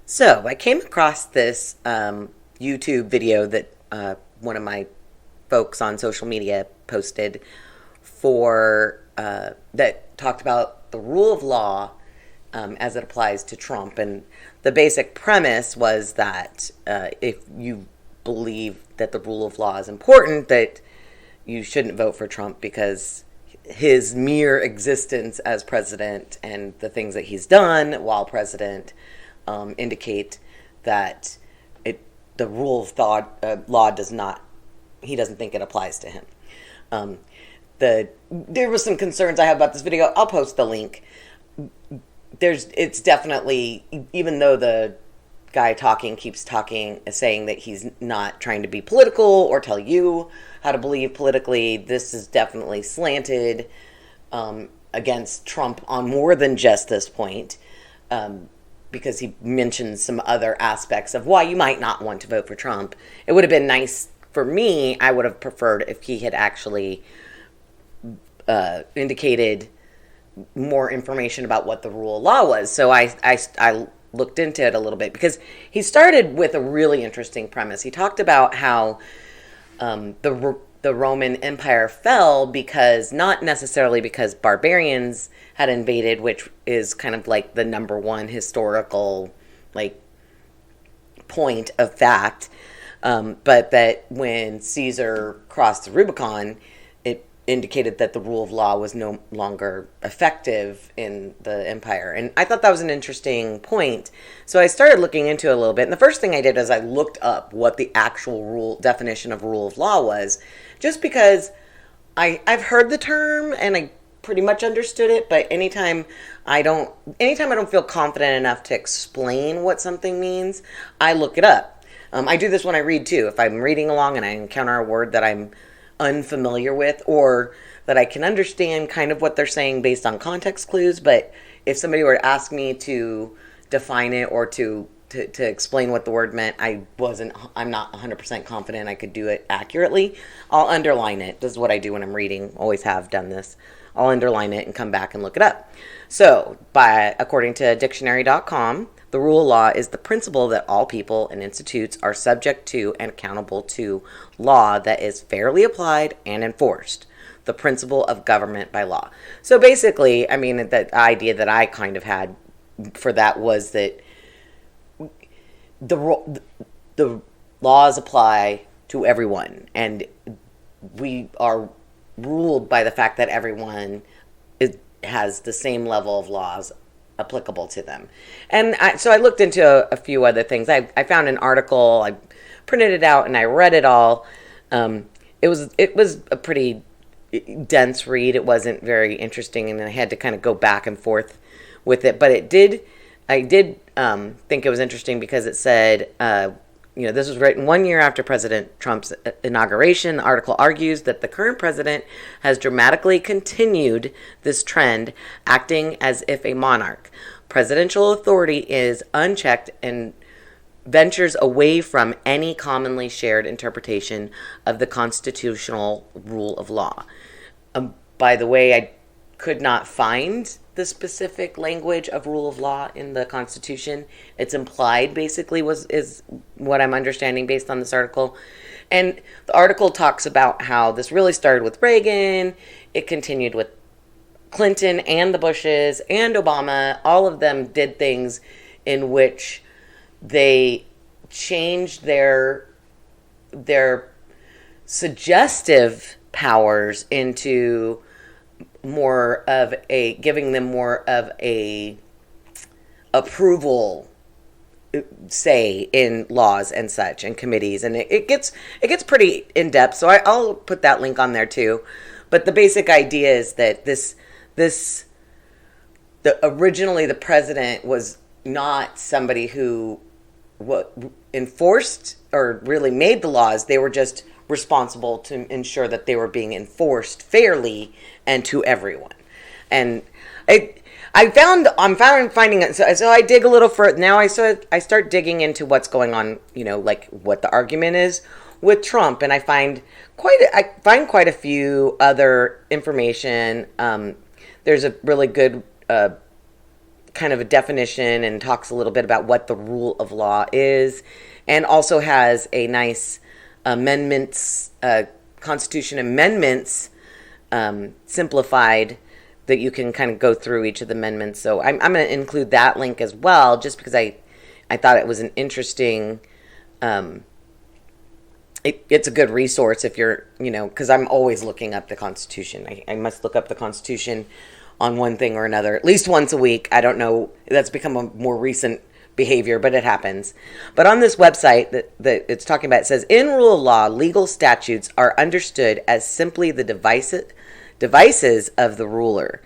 So I came across this YouTube video that one of my folks on social media posted for that talked about the rule of law as it applies to Trump, and the basic premise was that if you believe that the rule of law is important, that you shouldn't vote for Trump because his mere existence as president and the things that he's done while president indicate that the rule of law does not. He doesn't think it applies to him. Um, there was some concerns I have about this video. I'll post the link. It's definitely, even though the guy talking keeps talking, saying that he's not trying to be political or tell you how to believe politically, this is definitely slanted against Trump on more than just this point, because he mentions some other aspects of why you might not want to vote for Trump. It would have been nice for me. I would have preferred if he had actually indicated more information about what the rule of law was. So I looked into it a little bit, because he started with a really interesting premise. He talked about how the Roman Empire fell because, not necessarily because barbarians had invaded, which is kind of like the number one historical like point of fact, but that when Caesar crossed the Rubicon, it indicated that the rule of law was no longer effective in the empire. And I thought that was an interesting point. So I started looking into it a little bit. And the first thing I did is I looked up what the actual definition of rule of law was, just because I've heard the term and I pretty much understood it, but anytime I don't feel confident enough to explain what something means, I look it up. I do this when I read too. If I'm reading along and I encounter a word that I'm unfamiliar with, or that I can understand kind of what they're saying based on context clues, but if somebody were to ask me to define it or to explain what the word meant, I'm not 100% confident I could do it accurately. I'll underline it. This is what I do when I'm reading. Always have done this. I'll underline it and come back and look it up. So, according to dictionary.com, the rule of law is the principle that all people and institutes are subject to and accountable to law that is fairly applied and enforced. The principle of government by law. So basically, I mean, the idea that I kind of had for that was that the laws apply to everyone, and we are ruled by the fact that everyone has the same level of laws applicable to them. And so I looked into a few other things. I found an article, I printed it out, and I read it all. It was a pretty dense read. It wasn't very interesting, and I had to kind of go back and forth with it. But I did think it was interesting because it said, this was written 1 year after President Trump's inauguration. The article argues that the current president has dramatically continued this trend, acting as if a monarch. Presidential authority is unchecked and ventures away from any commonly shared interpretation of the constitutional rule of law. By the way, I could not find the specific language of rule of law in the Constitution. It's implied, basically, is what I'm understanding based on this article. And the article talks about how this really started with Reagan. It continued with Clinton and the Bushes and Obama. All of them did things in which they changed their suggestive powers into giving them more of a approval say in laws and such and committees, and it gets pretty in depth. So I'll put that link on there too. But the basic idea is that originally the president was not somebody who enforced or really made the laws. They were just responsible to ensure that they were being enforced fairly and to everyone. And I'm finding it. So I dig a little further now. I start digging into what's going on. Like what the argument is with Trump, and I find quite a few other information. There's a really good kind of a definition and talks a little bit about what the rule of law is, and also has a nice amendments, Constitution amendments, simplified, that you can kind of go through each of the amendments. So I'm going to include that link as well, just because I thought it was an interesting, it's a good resource if you're, because I'm always looking up the Constitution. I must look up the Constitution on one thing or another, at least once a week. I don't know, that's become a more recent behavior, but it happens. But on this website that it's talking about, it says, in rule of law, legal statutes are understood as simply the devices of the ruler,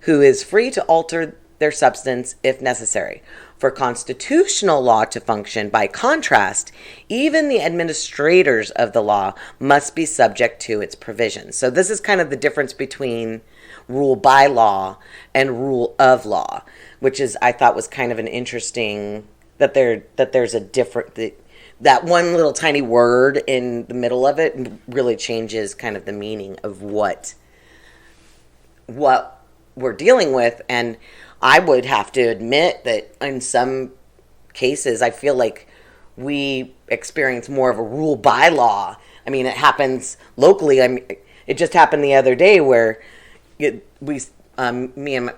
who is free to alter their substance if necessary. For constitutional law to function, by contrast, even the administrators of the law must be subject to its provisions. So this is kind of the difference between rule by law and rule of law, which is, I thought, was kind of an interesting, that there's a different, that one little tiny word in the middle of it really changes kind of the meaning of what we're dealing with. And I would have to admit that in some cases, I feel like we experience more of a rule by law. I mean, it happens locally. It just happened the other day where me and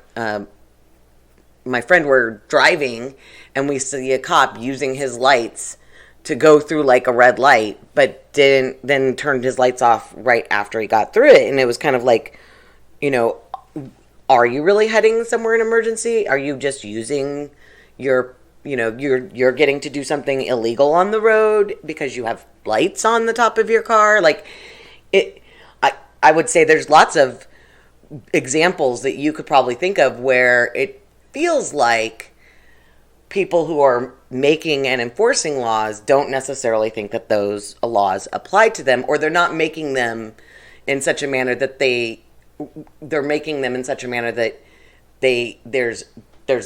my friend were driving, and we see a cop using his lights to go through like a red light, but then turned his lights off right after he got through it. And it was kind of like, are you really heading somewhere in emergency? Are you just using you're getting to do something illegal on the road because you have lights on the top of your car? Like I would say there's lots of examples that you could probably think of where it feels like people who are making and enforcing laws don't necessarily think that those laws apply to them, or they're not making them in such a manner that they're making them in such a manner that there's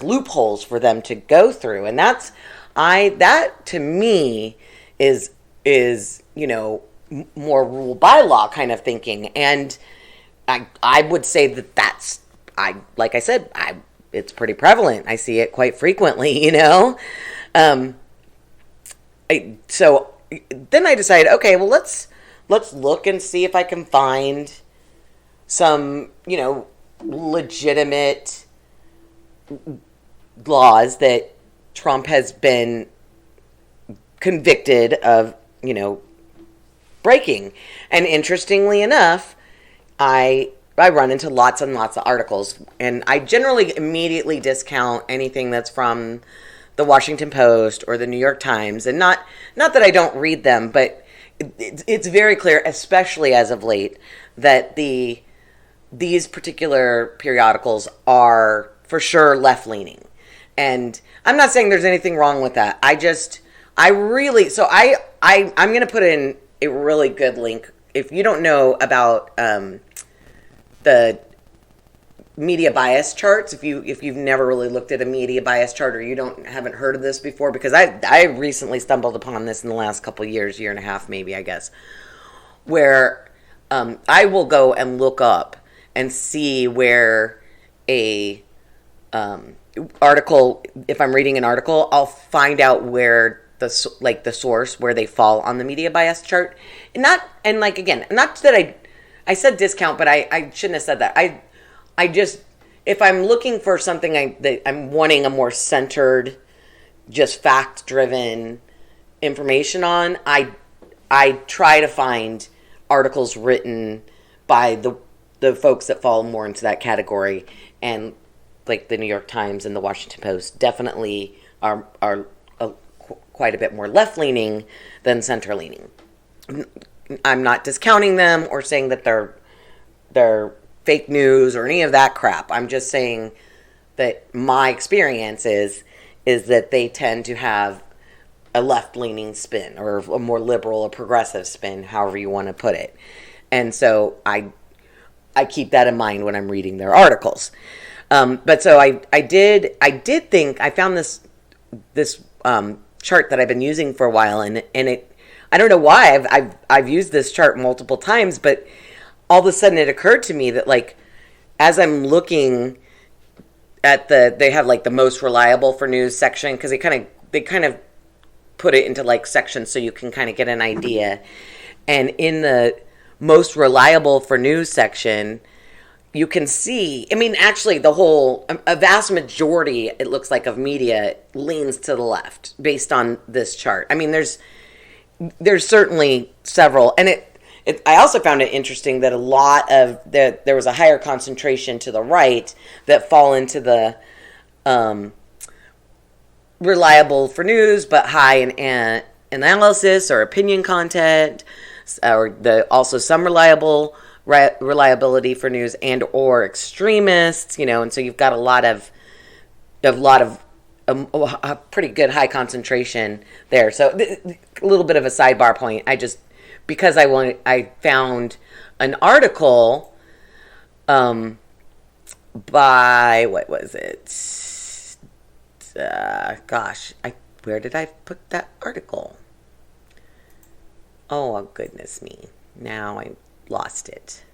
loopholes for them to go through. And that to me is more rule by law kind of thinking. And I would say that's like I said, it's pretty prevalent. I see it quite frequently, so then I decided, okay, well, let's look and see if I can find some, legitimate laws that Trump has been convicted of, breaking. And interestingly enough, I run into lots and lots of articles, and I generally immediately discount anything that's from the Washington Post or the New York Times. And not that I don't read them, but it's very clear, especially as of late, that these particular periodicals are for sure left-leaning. And I'm not saying there's anything wrong with that. I'm going to put in a really good link. If you don't know about the media bias charts, if you've never really looked at a media bias chart, or you haven't heard of this before, because I recently stumbled upon this in the last couple of years, year and a half maybe, I guess, where I will go and look up and see where a article, if I'm reading an article, I'll find out where the source, where they fall on the media bias chart. Not that I said discount, but I shouldn't have said that. I just, if I'm looking for something that I'm wanting a more centered, just fact-driven information on, I try to find articles written by the folks that fall more into that category. And like the New York Times and the Washington Post definitely are quite a bit more left-leaning than center-leaning. I'm not discounting them or saying that they're fake news or any of that crap. I'm just saying that my experience is that they tend to have a left-leaning spin, or a more liberal or progressive spin, however you want to put it. And so I keep that in mind when I'm reading their articles. But so I did think I found this chart that I've been using for a while, and it, I don't know why I've used this chart multiple times, but all of a sudden it occurred to me that, like, as I'm looking they have like the most reliable for news section, because they kind of put it into like sections so you can kind of get an idea. And in the most reliable for news section, you can see, I mean, actually a vast majority, it looks like, of media leans to the left based on this chart. I mean, there's certainly several, and I also found it interesting that a lot of there was a higher concentration to the right that fall into the reliable for news, but high in analysis or opinion content, or also some reliability for news and or extremists, and so you've got a lot of a pretty good high concentration there. So a little bit of a sidebar point. Because I found an article by, what was it? Where did I put that article? Oh, goodness me. Now I lost it.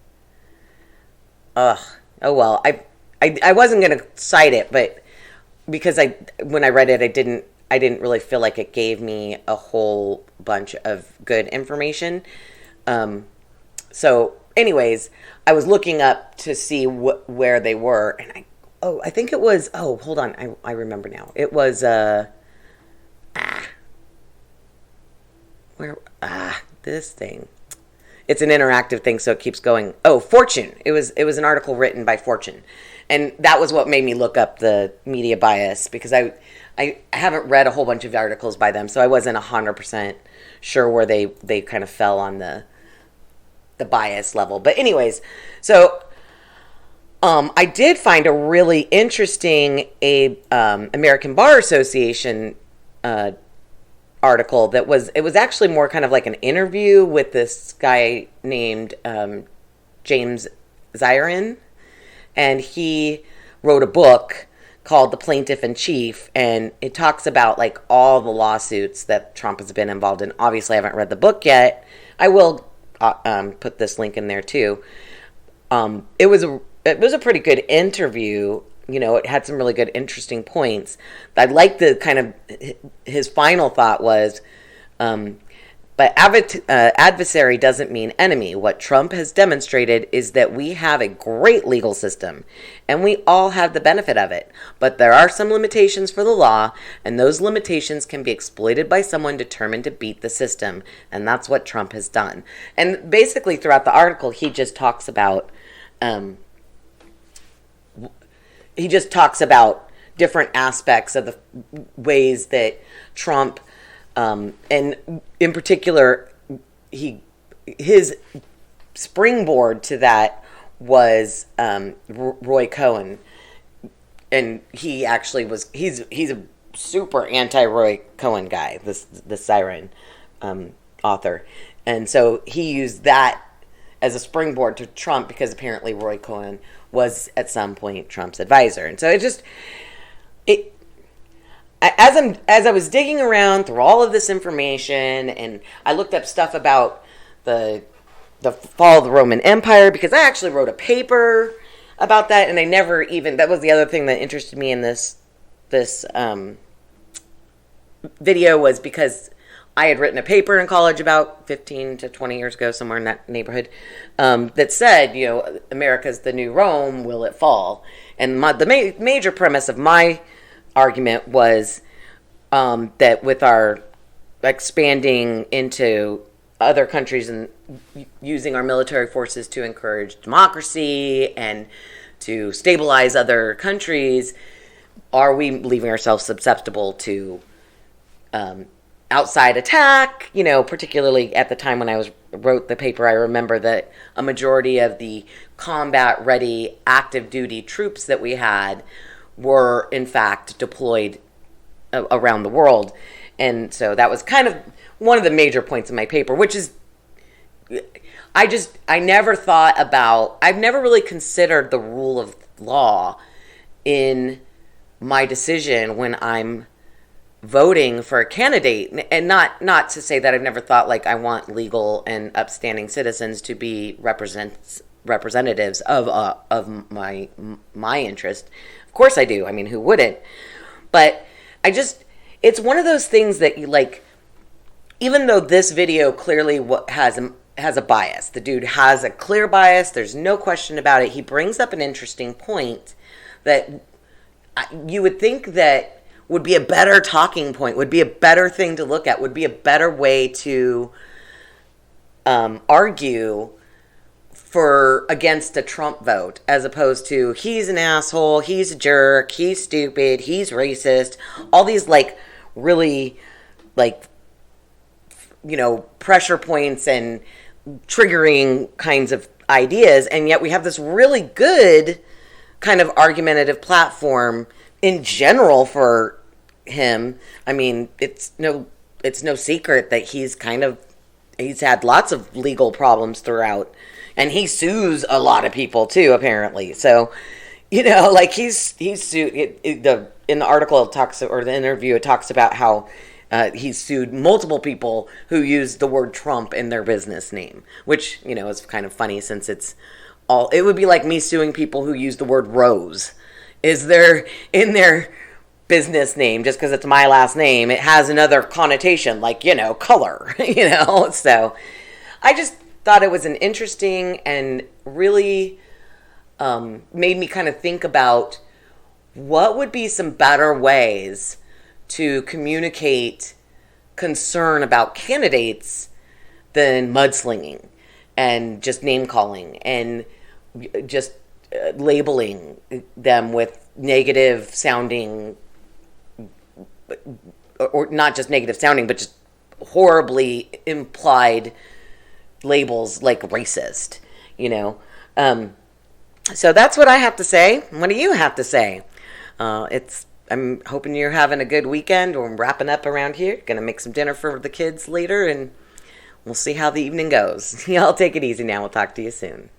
Ugh. Oh, well, I wasn't going to cite it, but because when I read it, I didn't really feel like it gave me a whole bunch of good information. So anyways, I was looking up to see where they were, and I think it was, hold on. I remember now. It was, this thing. It's an interactive thing, so it keeps going. Oh, Fortune. It was an article written by Fortune. And that was what made me look up the media bias, because I haven't read a whole bunch of articles by them, so I wasn't 100% sure where they kind of fell on the bias level. But anyways, so I did find a really interesting American Bar Association article it was actually more kind of like an interview with this guy named James Zirin, and he wrote a book called The Plaintiff in Chief, and it talks about like all the lawsuits that Trump has been involved in. Obviously, I haven't read the book yet. I will put this link in there too. It was a pretty good interview. It had some really good, interesting points. I like the kind of his final thought was, but adversary doesn't mean enemy. What Trump has demonstrated is that we have a great legal system, and we all have the benefit of it. But there are some limitations for the law, and those limitations can be exploited by someone determined to beat the system, and that's what Trump has done. And basically, throughout the article, he just talks about different aspects of the ways that Trump, and in particular, his springboard to that was Roy Cohn, and he actually he's a super anti-Roy Cohn guy, the Siren author, and so he used that as a springboard to Trump, because apparently Roy Cohn was at some point Trump's advisor. And so as I was digging around through all of this information, and I looked up stuff about the fall of the Roman Empire, because I actually wrote a paper about that, and that was the other thing that interested me in this video, was because I had written a paper in college about 15 to 20 years ago, somewhere in that neighborhood, that said, America's the new Rome, will it fall? And the major premise of my argument was that with our expanding into other countries and using our military forces to encourage democracy and to stabilize other countries, are we leaving ourselves susceptible to outside attack? Particularly at the time when I wrote the paper, I remember that a majority of the combat ready active duty troops that we had were in fact deployed around the world. And so that was kind of one of the major points in my paper, which is I've never really considered the rule of law in my decision when I'm voting for a candidate. And not to say that I've never thought like I want legal and upstanding citizens to be representatives of my interest. Of course I do. I mean, who wouldn't? But I just, it's one of those things that you like, even though this video clearly has a bias, the dude has a clear bias. There's no question about it. He brings up an interesting point that you would think that would be a better talking point, would be a better thing to look at, would be a better way to argue for against a Trump vote, as opposed to he's an asshole, he's a jerk, he's stupid, he's racist, all these like really like, you know, pressure points and triggering kinds of ideas. And yet we have this really good kind of argumentative platform in general for him. I mean, it's no secret that he's had lots of legal problems throughout, and he sues a lot of people too, apparently. So, you know, like he's sued. In the article it talks, or the interview, it talks about how he's sued multiple people who use the word Trump in their business name, which, you know, is kind of funny since it would be like me suing people who use the word Rose. Is there in their business name, just because it's my last name, it has another connotation, like, you know, color, you know? So I just thought it was an interesting and really made me kind of think about what would be some better ways to communicate concern about candidates than mudslinging and just name calling and just labeling them with negative sounding, or not just negative sounding, but just horribly implied labels like racist, you know? So that's what I have to say. What do you have to say? I'm hoping you're having a good weekend. We're wrapping up around here. Gonna make some dinner for the kids later, and we'll see how the evening goes. Y'all take it easy now. We'll talk to you soon.